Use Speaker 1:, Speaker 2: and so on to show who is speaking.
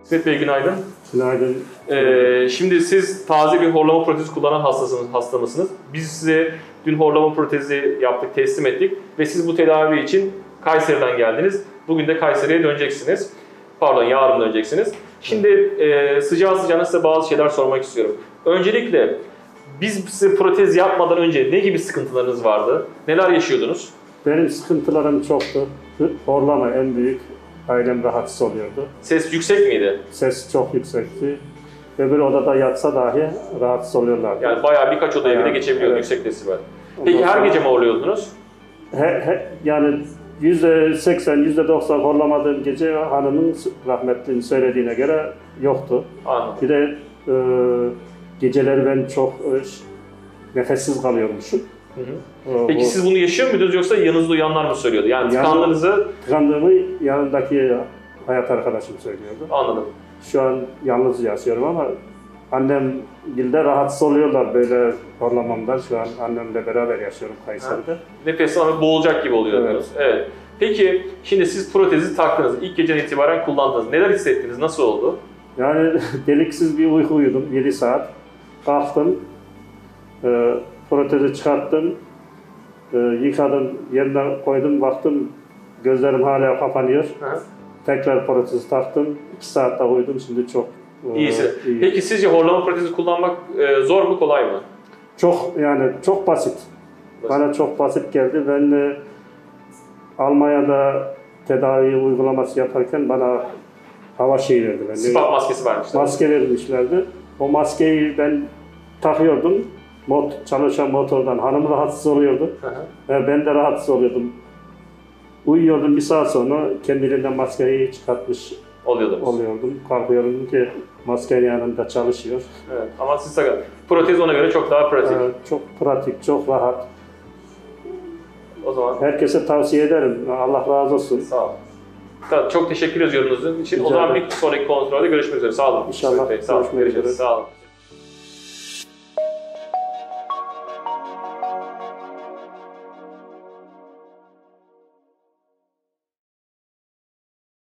Speaker 1: İsmet Bey günaydın.
Speaker 2: Günaydın.
Speaker 1: Şimdi siz taze bir horlama protezi kullanan hasta mısınız? Biz size dün horlama protezi yaptık, teslim ettik ve siz bu tedavi için Kayseri'den geldiniz. Bugün de Kayseri'ye döneceksiniz. Pardon, yarın döneceksiniz. Şimdi sıcağı sıcağına size bazı şeyler sormak istiyorum. Öncelikle biz size protez yapmadan önce ne gibi sıkıntılarınız vardı? Neler yaşıyordunuz?
Speaker 2: Benim sıkıntılarım çoktu. Horlama en büyük. Ailem rahatsız oluyordu.
Speaker 1: Ses yüksek miydi?
Speaker 2: Ses çok yüksekti. Öbür odada yatsa dahi rahatsız oluyorlardı.
Speaker 1: Yani bayağı birkaç odaya bile geçebiliyordu,
Speaker 2: evet.
Speaker 1: Yüksek desibel. Peki her gece mi horluyordunuz?
Speaker 2: Yani %80, %90 horlamadığım gece hanımın rahmetlinin söylediğine göre yoktu.
Speaker 1: Anladım.
Speaker 2: Bir de geceleri ben çok nefessiz kalıyormuşum.
Speaker 1: Hı hı. Peki siz bunu yaşıyor muydunuz yoksa yanınızda uyanlar mı söylüyordu? Yani
Speaker 2: tıkandığımı yanındaki hayat arkadaşım söylüyordu.
Speaker 1: Anladım.
Speaker 2: Şu an yalnız yaşıyorum ama annem de rahatsız oluyorlar böyle horlamamdan. Şu an annemle beraber yaşıyorum Kayseri'de.
Speaker 1: Nefes almak boğulacak gibi oluyorsunuz. Evet. Peki şimdi siz protezi taktınız. İlk geceden itibaren kullandınız. Neler hissettiniz? Nasıl oldu?
Speaker 2: Yani deliksiz bir uyku uyudum 7 saat. Kalktım. Protezi çıkarttım. Yıkadım, yerine koydum, baktım gözlerim hala kapanıyor.
Speaker 1: Hı.
Speaker 2: Tekrar protezi taktım. 2 saat daha uyudum. Şimdi çok iyi.
Speaker 1: Peki sizce horlama protezi kullanmak zor mu, kolay mı?
Speaker 2: Çok basit. Bana çok basit geldi. Ben Almanya'da tedavi uygulaması yaparken bana hava şeyi verdiler.
Speaker 1: Spot maskesi vermişler.
Speaker 2: Maske vermişlerdi. O maskeyi ben takıyordum. Çalışan motordan hanım rahatsız oluyordu. Ben de rahatsız oluyordum. Uyuyordum, bir saat sonra kendiliğinden maskeyi çıkartmış oluyordum. Kalkıyordum ki maskenin yanında çalışıyor.
Speaker 1: Evet, ama siz sakın. Protez ona göre çok daha pratik.
Speaker 2: Çok pratik, çok rahat.
Speaker 1: O zaman
Speaker 2: herkese tavsiye ederim. Allah razı olsun.
Speaker 1: Sağ olun. Çok teşekkür ediyoruz yorumunuz için. O zaman bir sonraki kontrolde görüşmek üzere. Sağ olun.
Speaker 2: İnşallah.
Speaker 1: Sağ olun. Görüşürüz. Sağ olun.